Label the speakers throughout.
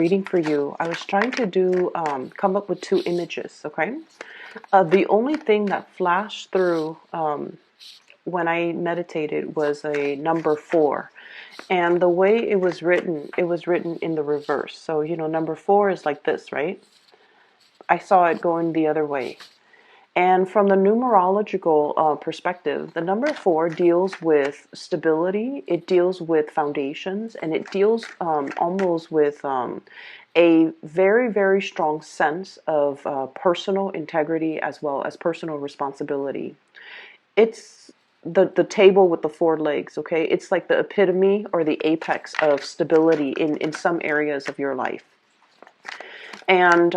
Speaker 1: reading for you, I was trying to come up with two images, okay? The only thing that flashed through when I meditated was a number 4. And the way it was written in the reverse. So, number 4 is like this, right? I saw it going the other way. And from the numerological perspective, the number 4 deals with stability, it deals with foundations, and it deals almost with a very, very strong sense of personal integrity as well as personal responsibility. It's the table with the 4 legs, okay? It's like the epitome or the apex of stability in some areas of your life. And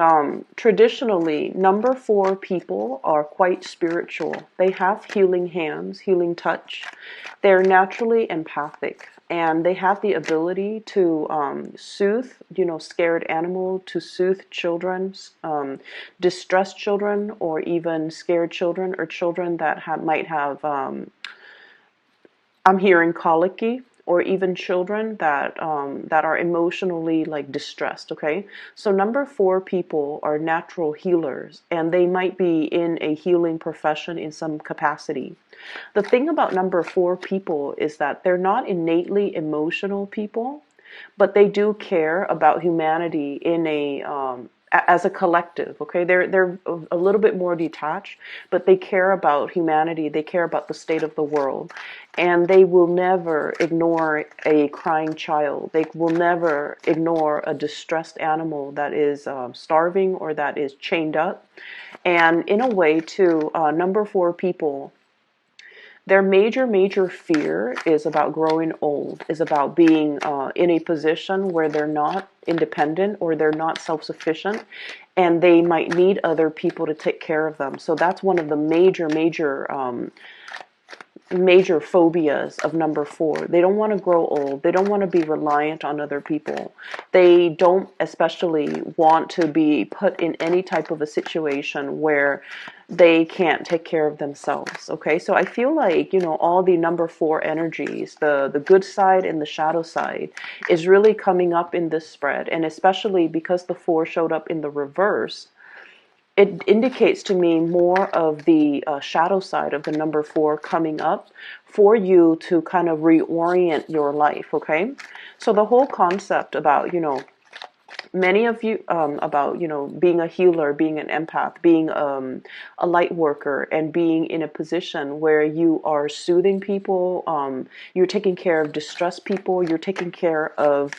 Speaker 1: traditionally, number 4 people are quite spiritual. They have healing hands, healing touch. They're naturally empathic, and they have the ability to soothe, scared animal, to soothe children, distressed children, or even scared children, or children that might have, I'm hearing colicky, or even children that are emotionally like distressed. Okay, so number 4 people are natural healers, and they might be in a healing profession in some capacity. The thing about number 4 people is that they're not innately emotional people, but they do care about humanity in as a collective. Okay, they're a little bit more detached, but they care about humanity. They care about the state of the world, and they will never ignore a crying child. They will never ignore a distressed animal that is starving or that is chained up. And in a way, too, number 4 people, their major fear is about growing old, is about being in a position where they're not independent or they're not self-sufficient, and they might need other people to take care of them. So that's one of the major phobias of number 4. They don't want to grow old. They don't want to be reliant on other people. They don't especially want to be put in any type of a situation where they can't take care of themselves. Okay, so I feel like, all the number 4 energies, the good side and the shadow side, is really coming up in this spread. And especially because the 4 showed up in the reverse, it indicates to me more of the shadow side of the number 4 coming up for you to kind of reorient your life. Okay, so the whole concept about, many of you, about, being a healer, being an empath, being a light worker, and being in a position where you are soothing people, you're taking care of distressed people, you're taking care of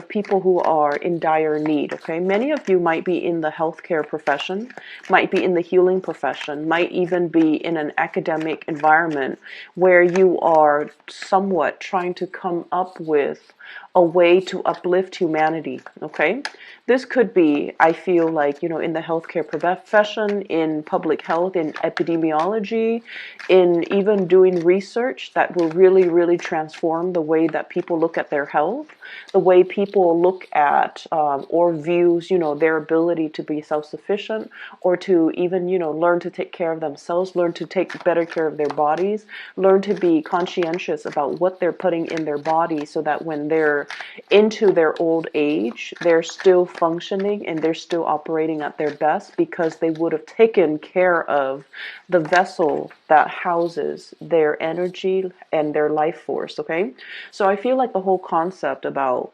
Speaker 1: people who are in dire need. Okay, many of you might be in the healthcare profession, might be in the healing profession, might even be in an academic environment where you are somewhat trying to come up with a way to uplift humanity. Okay, this could be, I feel like, in the healthcare profession, in public health, in epidemiology, in even doing research that will really transform the way that people look at their health, the way people look at or views, their ability to be self-sufficient, or to even, learn to take care of themselves, learn to take better care of their bodies, learn to be conscientious about what they're putting in their body, so that when they're into their old age, they're still functioning and they're still operating at their best, because they would have taken care of the vessel that houses their energy and their life force. Okay, so I feel like the whole concept about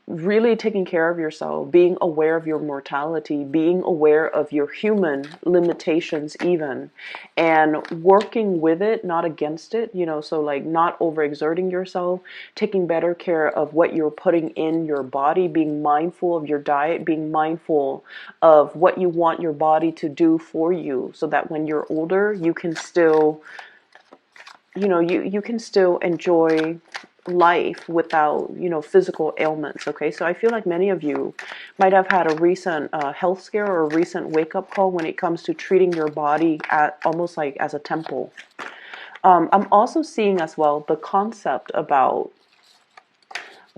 Speaker 1: really taking care of yourself, being aware of your mortality, being aware of your human limitations even, and working with it, not against it, so like not overexerting yourself, taking better care of what you're putting in your body, being mindful of your diet, being mindful of what you want your body to do for you, so that when you're older, you can still, you can still enjoy life without, physical ailments. Okay, so I feel like many of you might have had a recent health scare or a recent wake-up call when it comes to treating your body at almost like as a temple. I'm also seeing as well the concept about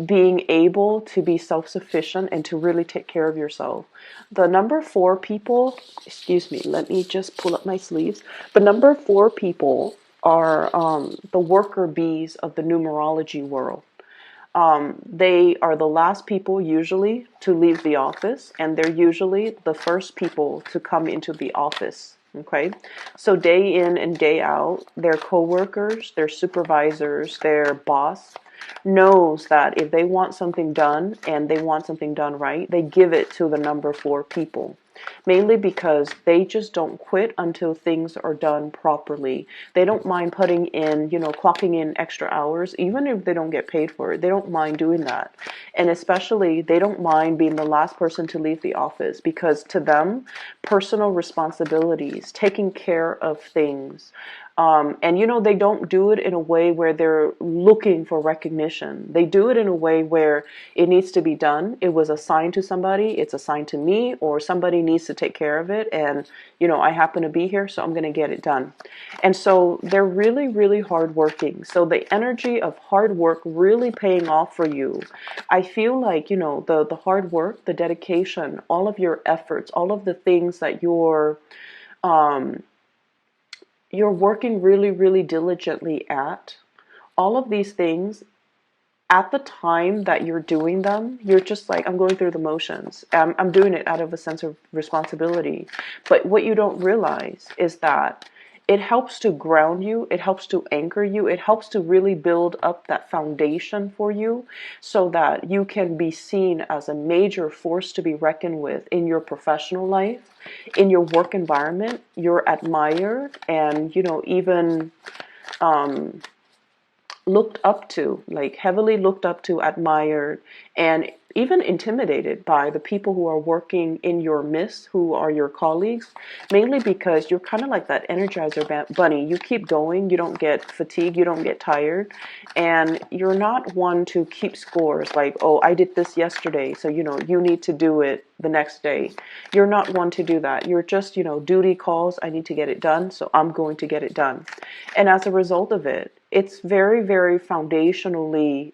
Speaker 1: being able to be self-sufficient and to really take care of yourself. The number 4 people, excuse me, let me just pull up my sleeves. The number 4 people are the worker bees of the numerology world. They are the last people usually to leave the office, and they're usually the first people to come into the office. Okay, so day in and day out, their coworkers, their supervisors, their boss knows that if they want something done and they want something done right, they give it to the number 4 people. Mainly because they just don't quit until things are done properly. They don't mind putting in, clocking in extra hours, even if they don't get paid for it. They don't mind doing that. And especially, they don't mind being the last person to leave the office, because to them, personal responsibilities, taking care of things, and they don't do it in a way where they're looking for recognition. They do it in a way where it needs to be done. It was assigned to somebody, it's assigned to me, or somebody needs to take care of it. And, I happen to be here, so I'm going to get it done. And so they're really, really hardworking. So the energy of hard work really paying off for you. I feel like, the hard work, the dedication, all of your efforts, all of the things that you're working really, really diligently at, all of these things, at the time that you're doing them, you're just like, I'm going through the motions. I'm doing it out of a sense of responsibility. But what you don't realize is that it helps to ground you, it helps to anchor you, it helps to really build up that foundation for you so that you can be seen as a major force to be reckoned with in your professional life, in your work environment. You're admired and, even looked up to, like heavily looked up to, admired, and even intimidated by the people who are working in your midst, who are your colleagues, mainly because you're kind of like that energizer bunny. You keep going, you don't get fatigued, you don't get tired, and you're not one to keep scores like, oh, I did this yesterday, so you need to do it the next day. You're not one to do that. You're just, duty calls, I need to get it done, so I'm going to get it done. And as a result of it, it's very, very foundationally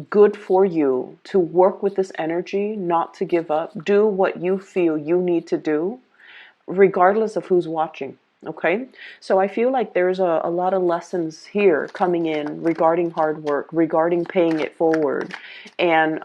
Speaker 1: good for you to work with this energy, not to give up, do what you feel you need to do, regardless of who's watching. Okay, so I feel like there's a lot of lessons here coming in regarding hard work, regarding paying it forward, and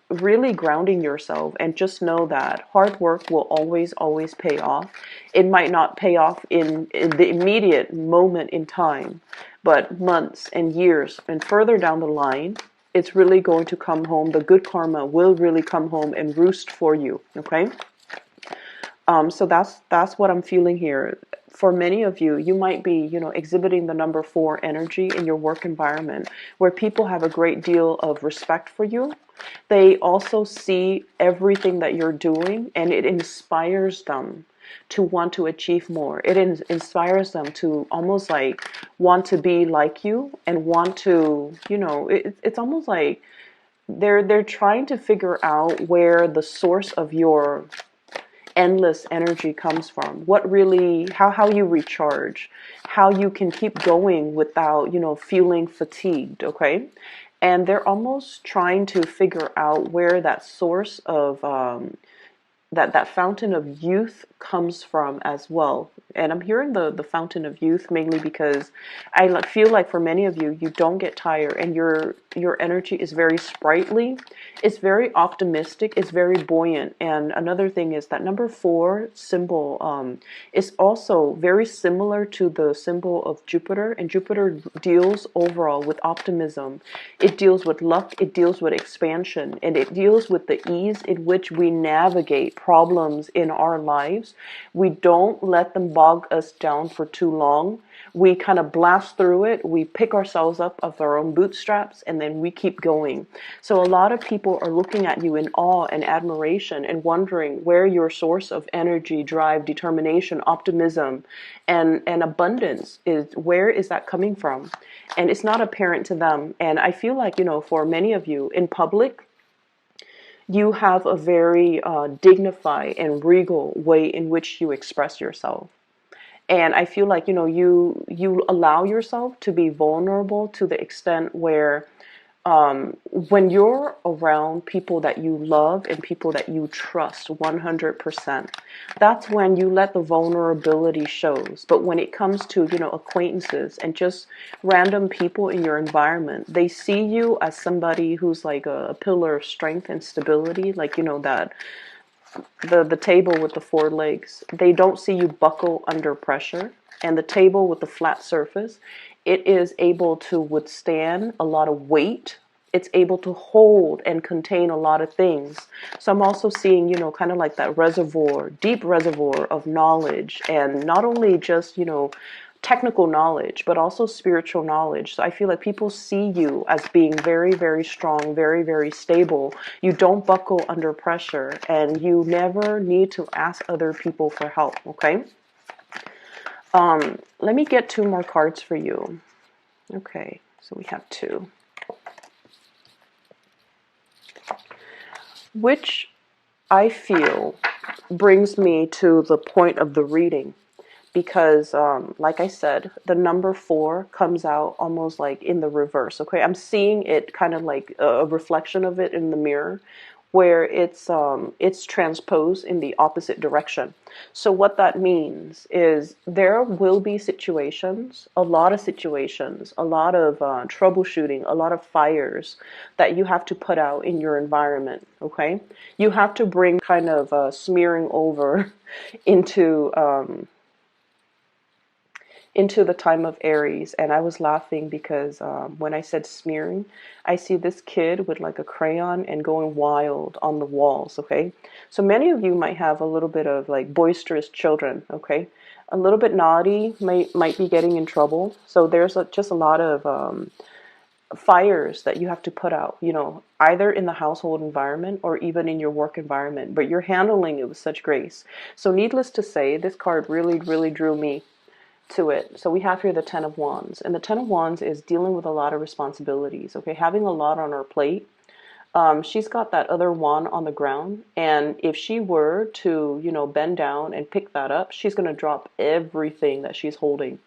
Speaker 1: really grounding yourself. And just know that hard work will always, always pay off. It might not pay off in the immediate moment in time, but months and years and further down the line, it's really going to come home. The good karma will really come home and roost for you. Okay. So that's what I'm feeling here. For many of you, you might be, exhibiting the number 4 energy in your work environment, where people have a great deal of respect for you. They also see everything that you're doing, and it inspires them to want to achieve more. It inspires them to almost like want to be like you and want to, it's almost like they're trying to figure out where the source of your endless energy comes from, what really, how you recharge, how you can keep going without, feeling fatigued. Okay. And they're almost trying to figure out where that source of that fountain of youth comes from as well. And I'm hearing the fountain of youth mainly because I feel like for many of you, you don't get tired, and your energy is very sprightly, it's very optimistic, it's very buoyant. And another thing is that number 4 symbol is also very similar to the symbol of Jupiter, and Jupiter deals overall with optimism. It deals with luck, it deals with expansion, and it deals with the ease in which we navigate problems in our lives. We don't let them bog us down for too long. We kind of blast through it. We pick ourselves up of our own bootstraps, and then we keep going. So a lot of people are looking at you in awe and admiration and wondering where your source of energy, drive, determination, optimism, and abundance is. Where is that coming from? And it's not apparent to them. And I feel like, for many of you in public, you have a very dignified and regal way in which you express yourself. And I feel like, you allow yourself to be vulnerable to the extent where When you're around people that you love and people that you trust 100%, that's when you let the vulnerability shows. But when it comes to, acquaintances and just random people in your environment, they see you as somebody who's like a pillar of strength and stability, like, that the table with the four legs. They don't see you buckle under pressure. And the table with the flat surface, it is able to withstand a lot of weight. It's able to hold and contain a lot of things. So I'm also seeing, kind of like that reservoir, deep reservoir of knowledge, and not only just, technical knowledge, but also spiritual knowledge. So I feel like people see you as being very, very strong, very, very stable. You don't buckle under pressure, and you never need to ask other people for help, okay? Let me get two more cards for you. Okay, so we have two. Which I feel brings me to the point of the reading. Because, like I said, the number 4 comes out almost like in the reverse. Okay, I'm seeing it kind of like a reflection of it in the mirror, where it's transposed in the opposite direction. So what that means is there will be situations, a lot of situations, a lot of troubleshooting, a lot of fires that you have to put out in your environment. Okay, you have to bring kind of smearing over into. Into the time of Aries. And I was laughing because when I said smearing, I see this kid with like a crayon and going wild on the walls. Okay, so many of you might have a little bit of like boisterous children. Okay, a little bit naughty, might be getting in trouble. So there's just a lot of fires that you have to put out, either in the household environment or even in your work environment, but you're handling it with such grace. So needless to say, this card really, really drew me to it. So we have here the Ten of Wands, and the Ten of Wands is dealing with a lot of responsibilities. Okay, having a lot on her plate. She's got that other wand on the ground, and if she were to, bend down and pick that up, she's going to drop everything that she's holding.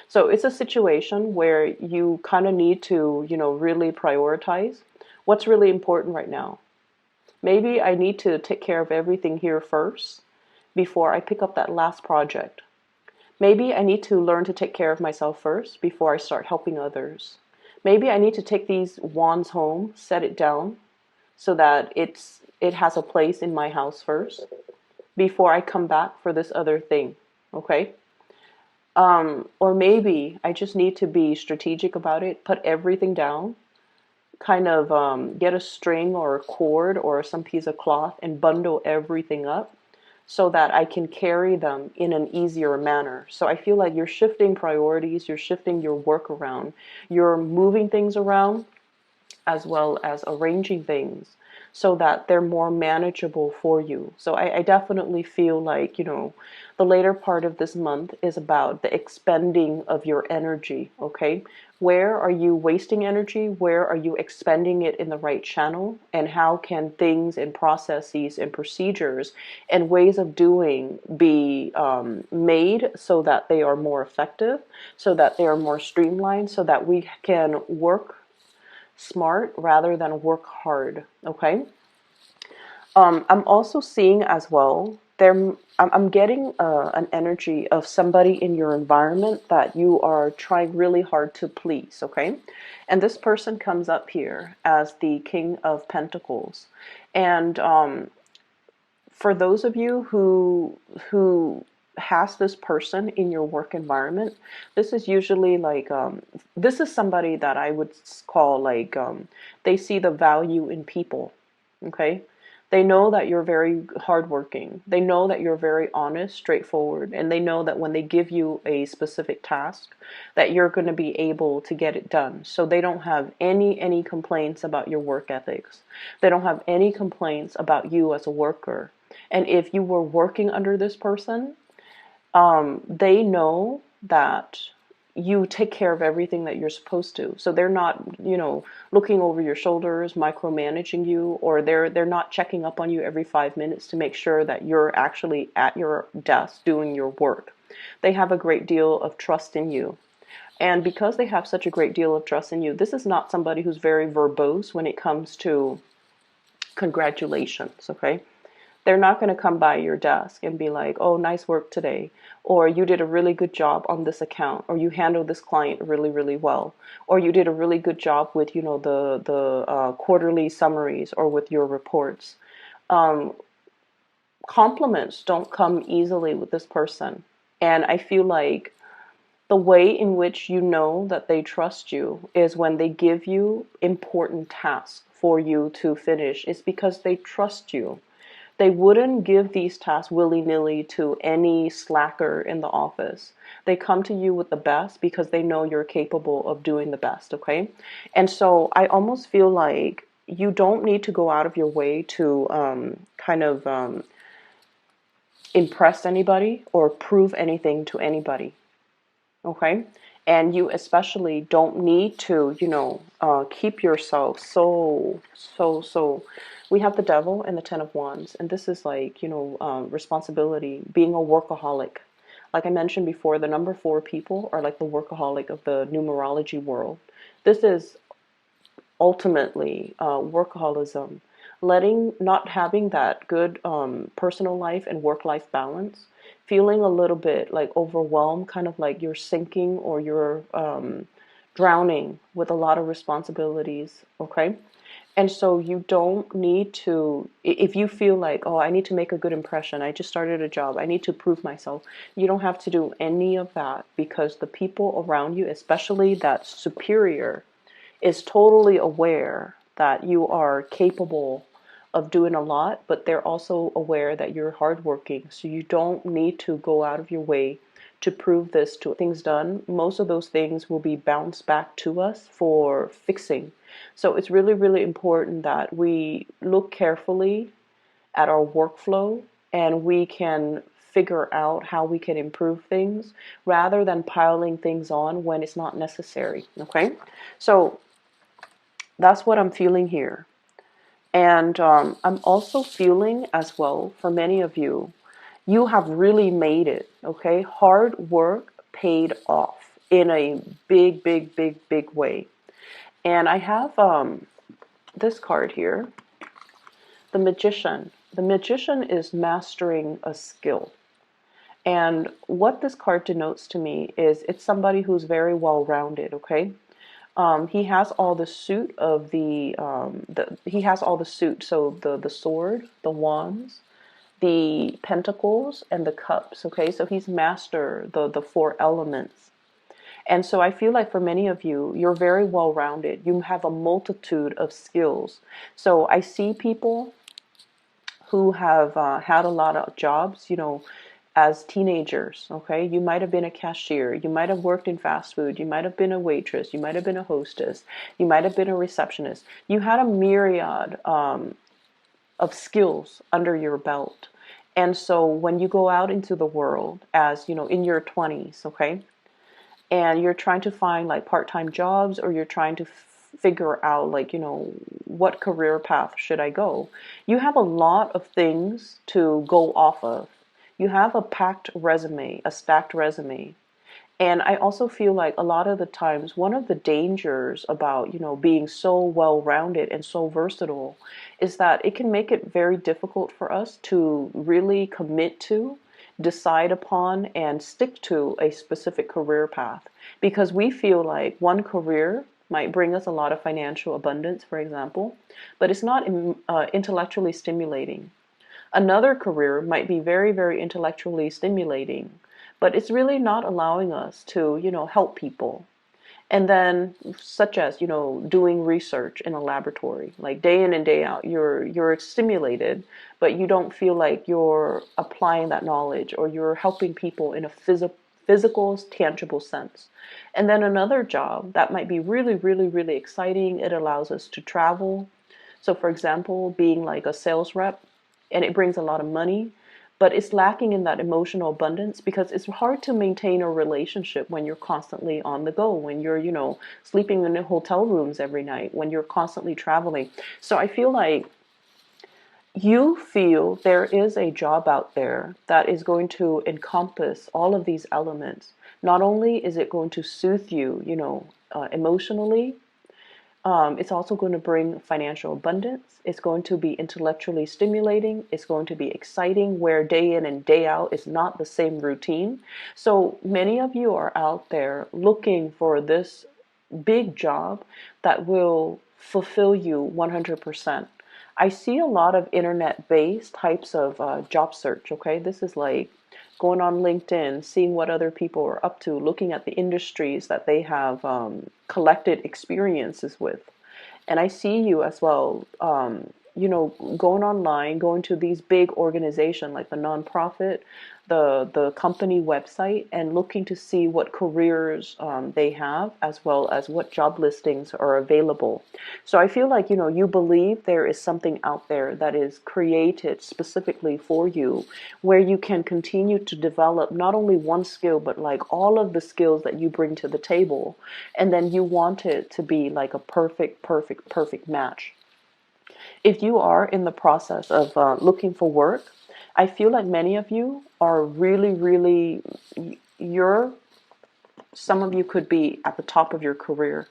Speaker 1: So it's a situation where you kind of need to, really prioritize what's really important right now. Maybe I need to take care of everything here first before I pick up that last project. Maybe I need to learn to take care of myself first before I start helping others. Maybe I need to take these wands home, set it down so that it has a place in my house first before I come back for this other thing. Okay? Or maybe I just need to be strategic about it, put everything down, kind of get a string or a cord or some piece of cloth and bundle everything up so that I can carry them in an easier manner. So I feel like you're shifting priorities, you're shifting your work around, you're moving things around, as well as arranging things so that they're more manageable for you. So I definitely feel like, the later part of this month is about the expending of your energy, okay? Where are you wasting energy? Where are you expending it in the right channel? And how can things and processes and procedures and ways of doing be made so that they are more effective, so that they are more streamlined, so that we can work smart rather than work hard, okay? I'm also seeing as well, I'm getting an energy of somebody in your environment that you are trying really hard to please, okay? And this person comes up here as the King of Pentacles. And for those of you who has this person in your work environment, this is usually like this is somebody that I would call like they see the value in people. Okay, they know that you're very hardworking. They know that you're very honest, straightforward, and they know that when they give you a specific task, that you're going to be able to get it done. So they don't have any complaints about your work ethics. They don't have any complaints about you as a worker. And if you were working under this person, they know that you take care of everything that you're supposed to. So they're not, looking over your shoulders, micromanaging you, or they're not checking up on you every 5 minutes to make sure that you're actually at your desk doing your work. They have a great deal of trust in you. And because they have such a great deal of trust in you, this is not somebody who's very verbose when it comes to congratulations, okay? They're not going to come by your desk and be like, oh, nice work today, or you did a really good job on this account, or you handled this client really, really well, or you did a really good job with, the quarterly summaries or with your reports. Compliments don't come easily with this person. And I feel like the way in which you know that they trust you is when they give you important tasks for you to finish. It's because they trust you. They wouldn't give these tasks willy-nilly to any slacker in the office. They come to you with the best because they know you're capable of doing the best, okay? And so I almost feel like you don't need to go out of your way to impress anybody or prove anything to anybody, okay? And you especially don't need to, keep yourself so. We have the devil and the 10 of Wands, and this is like, responsibility, being a workaholic. Like I mentioned before, the number 4 people are like the workaholic of the numerology world. This is ultimately workaholism, not having that good personal life and work life balance, feeling a little bit like overwhelmed, kind of like you're sinking or you're drowning with a lot of responsibilities, okay? And so you don't need to, if you feel like, oh, I need to make a good impression, I just started a job, I need to prove myself, you don't have to do any of that, because the people around you, especially that superior, is totally aware that you are capable of doing a lot, but they're also aware that you're hardworking. So you don't need to go out of your way to prove this to things done. Most of those things will be bounced back to us for fixing. So it's really, really important that we look carefully at our workflow and we can figure out how we can improve things rather than piling things on when it's not necessary. Okay? So that's what I'm feeling here. And I'm also feeling as well, for many of you, you have really made it, okay? Hard work paid off in a big, big, big, big way. And I have this card here, the Magician. The Magician is mastering a skill. And what this card denotes to me is it's somebody who's very well-rounded, okay? He has all the suit of he has all the suit. So the sword, the wands, the pentacles, and the cups. Okay, so he's master the 4 elements. And so I feel like for many of you, you're very well rounded. You have a multitude of skills. So I see people who have had a lot of jobs, as teenagers, okay? You might have been a cashier, you might have worked in fast food, you might have been a waitress, you might have been a hostess, you might have been a receptionist. You had a myriad of skills under your belt. And so when you go out into the world as, in your 20s, okay? And you're trying to find like part-time jobs, or you're trying to figure out like, what career path should I go? You have a lot of things to go off of. You have a packed resume, a stacked resume. And I also feel like a lot of the times, one of the dangers about, being so well-rounded and so versatile is that it can make it very difficult for us to really commit to, decide upon, and stick to a specific career path. Because we feel like one career might bring us a lot of financial abundance, for example, but it's not intellectually stimulating. Another career might be very, very intellectually stimulating, but it's really not allowing us to, help people. And then, such as, doing research in a laboratory, like day in and day out, you're stimulated, but you don't feel like you're applying that knowledge or you're helping people in a physical, tangible sense. And then another job that might be really, really, really exciting. It allows us to travel. So, for example, being like a sales rep, and it brings a lot of money, but it's lacking in that emotional abundance because it's hard to maintain a relationship when you're constantly on the go, when you're, sleeping in hotel rooms every night, when you're constantly traveling. So I feel like you feel there is a job out there that is going to encompass all of these elements. Not only is it going to soothe you, emotionally, it's also going to bring financial abundance. It's going to be intellectually stimulating. It's going to be exciting, where day in and day out is not the same routine. So many of you are out there looking for this big job that will fulfill you 100%. I see a lot of internet-based types of job search, okay? This is like going on LinkedIn, seeing what other people are up to, looking at the industries that they have collected experiences with. And I see you as well, going online, going to these big organizations like the nonprofit, the company website, and looking to see what careers they have, as well as what job listings are available. So I feel like, you believe there is something out there that is created specifically for you, where you can continue to develop not only one skill, but like all of the skills that you bring to the table. And then you want it to be like a perfect, perfect, perfect match. If you are in the process of looking for work, I feel like many of you are really, really, you're, some of you could be at the top of your career.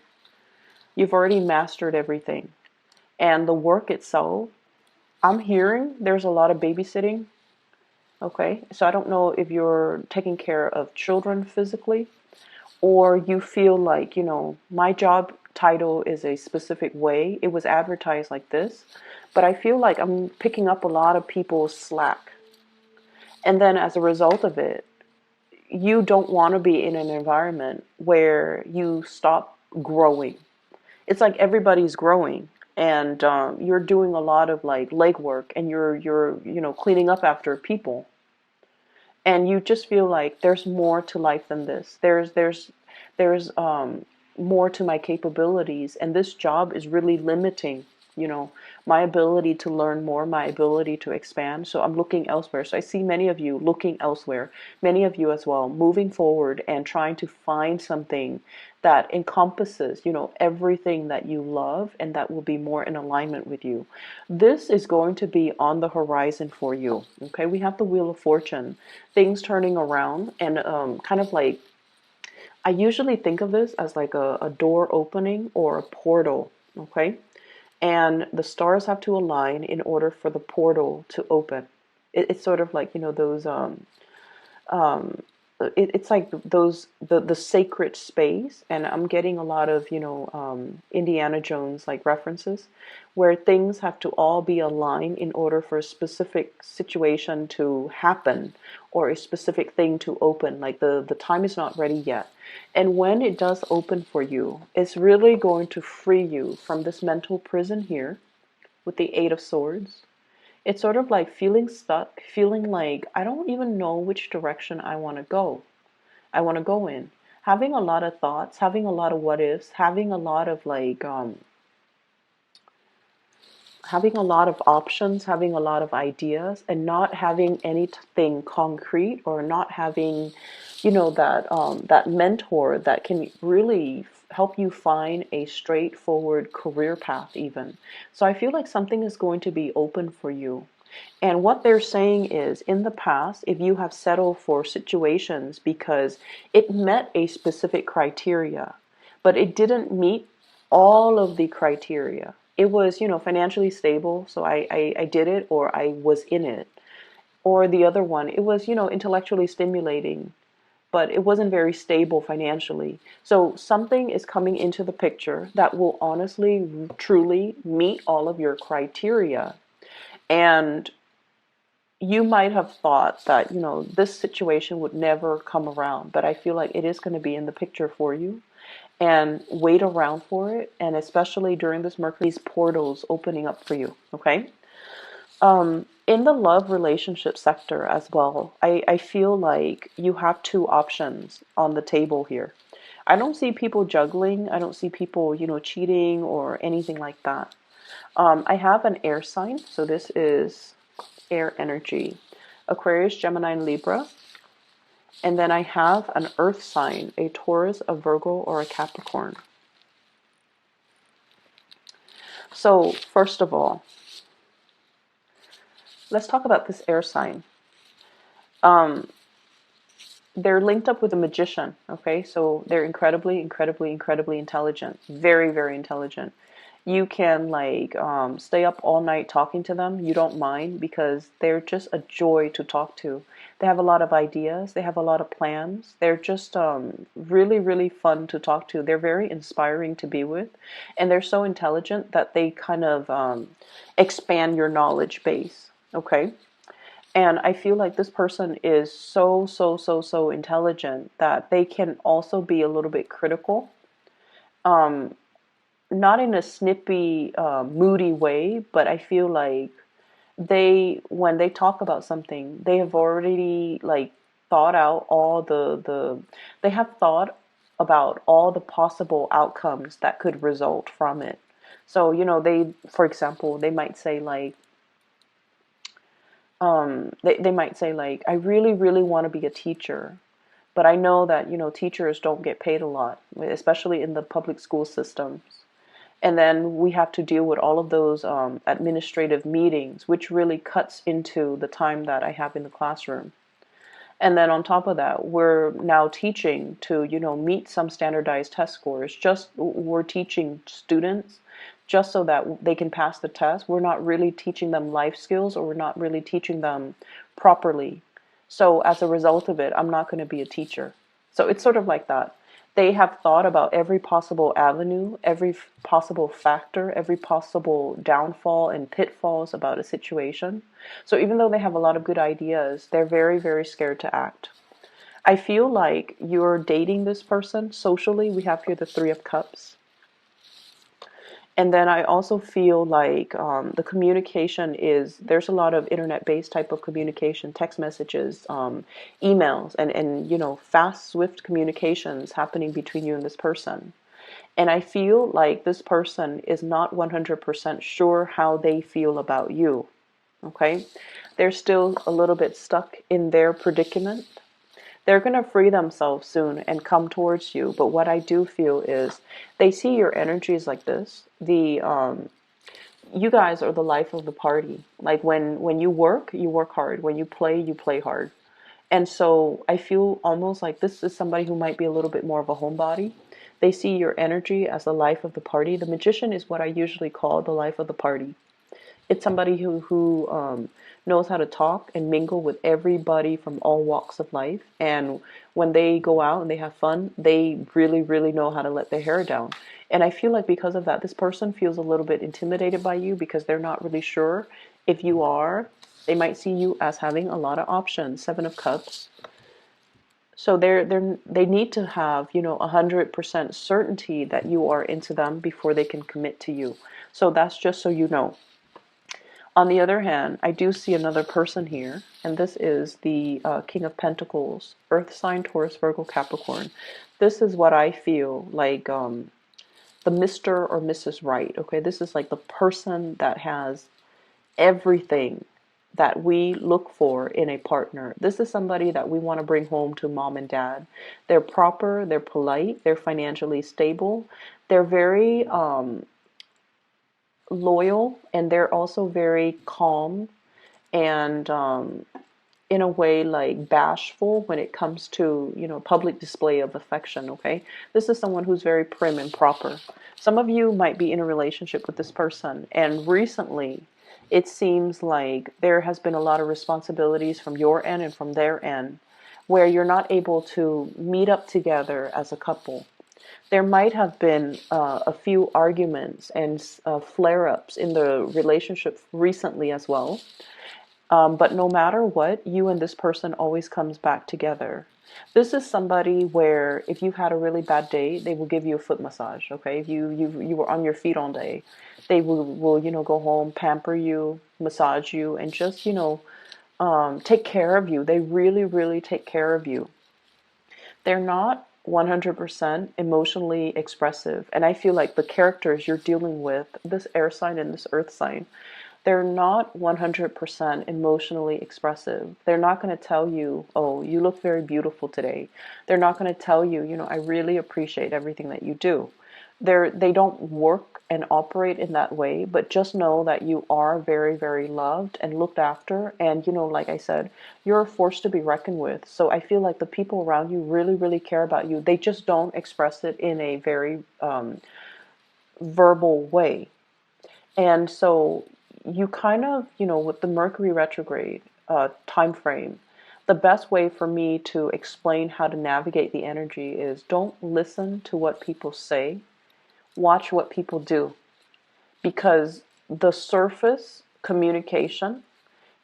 Speaker 1: You've already mastered everything. And the work itself, I'm hearing there's a lot of babysitting. Okay. So I don't know if you're taking care of children physically, or you feel like, my job title is a specific way. It was advertised like this, but I feel like I'm picking up a lot of people's slack. And then as a result of it, you don't want to be in an environment where you stop growing. It's like everybody's growing, and you're doing a lot of like legwork, and you're cleaning up after people, and you just feel like there's more to life than this. There's more to my capabilities, and this job is really limiting, my ability to learn more, my ability to expand. So I'm looking elsewhere. So I see many of you looking elsewhere, many of you as well, moving forward and trying to find something that encompasses, everything that you love and that will be more in alignment with you. This is going to be on the horizon for you. Okay, we have the Wheel of Fortune, things turning around, and kind of like, I usually think of this as like a door opening or a portal. Okay, and the stars have to align in order for the portal to open. It's sort of like, those um, it's like those the sacred space, and I'm getting a lot of, Indiana Jones like references, where things have to all be aligned in order for a specific situation to happen, or a specific thing to open. Like the time is not ready yet, and when it does open for you, it's really going to free you from this mental prison here with the Eight of Swords. It's sort of like feeling stuck, feeling like I don't even know which direction I want to go. I want to go in. Having a lot of thoughts, having a lot of what ifs, having a lot of like having a lot of options, having a lot of ideas, and not having anything concrete, or not having, that mentor that can really help you find a straightforward career path even. So I feel like something is going to be open for you. And what they're saying is, in the past, if you have settled for situations because it met a specific criteria, but it didn't meet all of the criteria. It was, financially stable, so I did it, or I was in it. Or the other one, it was, intellectually stimulating, but it wasn't very stable financially. So something is coming into the picture that will honestly, truly meet all of your criteria. And you might have thought that, this situation would never come around, but I feel like it is going to be in the picture for you. And wait around for it, and especially during this Mercury, these portals opening up for you, okay? In the love relationship sector as well, I feel like you have two options on the table here. I don't see people juggling. I don't see people, cheating or anything like that. I have an air sign, so this is air energy. Aquarius, Gemini, and Libra. And then I have an earth sign, a Taurus, a Virgo, or a Capricorn. So first of all, let's talk about this air sign. Um, they're linked up with a magician. Okay, so they're incredibly, incredibly, incredibly intelligent. Very, very intelligent. You can like stay up all night talking to them. You don't mind because they're just a joy to talk to. They have a lot of ideas. They have a lot of plans. They're just really, really fun to talk to. They're very inspiring to be with, and they're so intelligent that they kind of expand your knowledge base. Okay. And I feel like this person is so, so, so, so intelligent that they can also be a little bit critical. Um, Not in a snippy, moody way, but I feel like when they talk about something, they have already like thought out all they have thought about all the possible outcomes that could result from it. So, for example, they might say like, they might say like, I really, really want to be a teacher, but I know that, teachers don't get paid a lot, especially in the public school systems. And then we have to deal with all of those administrative meetings, which really cuts into the time that I have in the classroom. And then on top of that, we're now teaching to, meet some standardized test scores. Just we're teaching students just so that they can pass the test. We're not really teaching them life skills, or we're not really teaching them properly. So as a result of it, I'm not going to be a teacher. So it's sort of like that. They have thought about every possible avenue, every possible factor, every possible downfall and pitfalls about a situation. So even though they have a lot of good ideas, they're very, very scared to act. I feel like you're dating this person socially. We have here the Three of Cups. And then I also feel like the communication there's a lot of internet-based type of communication, text messages, emails, and fast, swift communications happening between you and this person. And I feel like this person is not 100% sure how they feel about you. Okay? They're still a little bit stuck in their predicament. They're going to free themselves soon and come towards you. But what I do feel is they see your energies like this. You guys are the life of the party. Like when you work hard. When you play hard. And so I feel almost like this is somebody who might be a little bit more of a homebody. They see your energy as the life of the party. The magician is what I usually call the life of the party. It's somebody who knows how to talk and mingle with everybody from all walks of life. And when they go out and they have fun, they really, really know how to let their hair down. And I feel like because of that, this person feels a little bit intimidated by you because they're not really sure if you are. They might see you as having a lot of options. Seven of Cups. So they need to have 100% certainty that you are into them before they can commit to you. So that's just so you know. On the other hand, I do see another person here, and this is the King of Pentacles, Earth sign, Taurus, Virgo, Capricorn. This is what I feel like the Mr. or Mrs. Right. Okay, this is like the person that has everything that we look for in a partner. This is somebody that we want to bring home to mom and dad. They're proper, they're polite, they're financially stable, they're very loyal, and they're also very calm and in a way like bashful when it comes to public display of affection. Okay, this is someone who's very prim and proper. Some of you might be in a relationship with this person, and recently it seems like there has been a lot of responsibilities from your end and from their end where you're not able to meet up together as a couple. There might have been a few arguments and flare-ups in the relationship recently as well. But no matter what, you and this person always comes back together. This is somebody where if you've had a really bad day, they will give you a foot massage. Okay, if you were on your feet all day, they will go home, pamper you, massage you, and just take care of you. They really, really take care of you. They're not 100% emotionally expressive. And I feel like the characters you're dealing with, this air sign and this earth sign, they're not 100% emotionally expressive. They're not going to tell you, oh, you look very beautiful today. They're not going to tell you, I really appreciate everything that you do. They don't work and operate in that way, but just know that you are very, very loved and looked after. And, like I said, you're a force to be reckoned with. So I feel like the people around you really, really care about you. They just don't express it in a very verbal way. And so you kind of, with the Mercury retrograde time frame, the best way for me to explain how to navigate the energy is don't listen to what people say, watch what people do. Because the surface communication,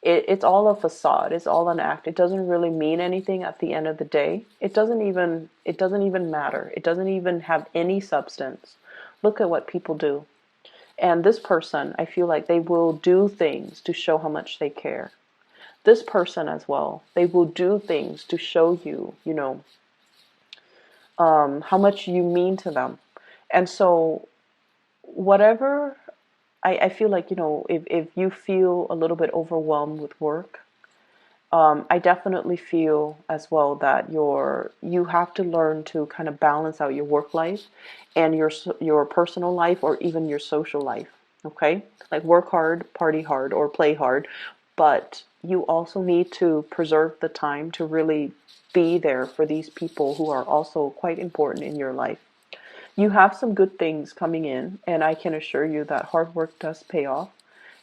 Speaker 1: it's all a facade, it's all an act. It doesn't really mean anything at the end of the day. It doesn't even matter. It doesn't even have any substance. Look at what people do. And this person, I feel like they will do things to show how much they care. This person as well, they will do things to show you, how much you mean to them. And so, whatever, I feel like, if you feel a little bit overwhelmed with work, I definitely feel as well that you have to learn to kind of balance out your work life and your personal life, or even your social life. Okay, like work hard, party hard, or play hard, but you also need to preserve the time to really be there for these people who are also quite important in your life. You have some good things coming in, and I can assure you that hard work does pay off.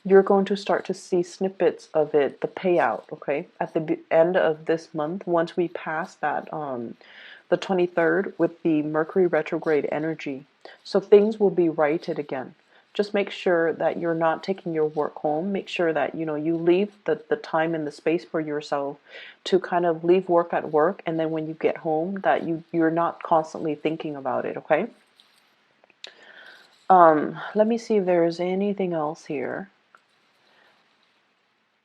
Speaker 1: You're going to start to see snippets of it, the payout, okay, at the end of this month, once we pass that, the 23rd, with the Mercury retrograde energy. So things will be righted again. Just make sure that you're not taking your work home. Make sure that, you leave the time and the space for yourself to kind of leave work at work. And then when you get home, that you're not constantly thinking about it, okay? Let me see if there's anything else here.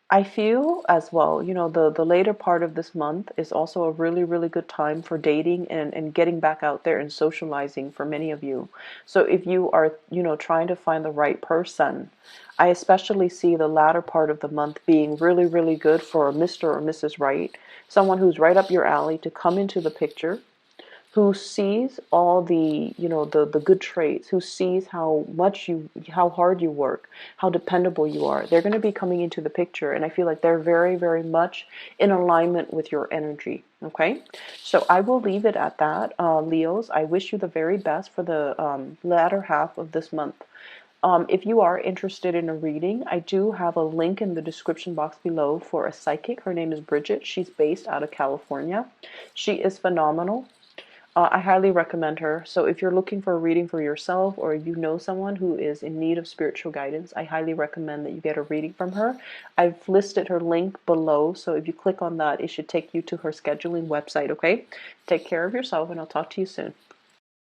Speaker 1: I feel as well, the later part of this month is also a really, really good time for dating and getting back out there and socializing for many of you. So if you are, trying to find the right person, I especially see the latter part of the month being really, really good for Mr. or Mrs. Right, someone who's right up your alley to come into the picture, who sees all the, the good traits, who sees how hard you work, how dependable you are. They're going to be coming into the picture, and I feel like they're very, very much in alignment with your energy. Okay, so I will leave it at that. Leos, I wish you the very best for the latter half of this month. If you are interested in a reading, I do have a link in the description box below for a psychic. Her name is Bridget. She's based out of California. She is phenomenal. I highly recommend her. So if you're looking for a reading for yourself, or you know someone who is in need of spiritual guidance, I highly recommend that you get a reading from her. I've listed her link below, so if you click on that, it should take you to her scheduling website, okay? Take care of yourself, and I'll talk to you soon.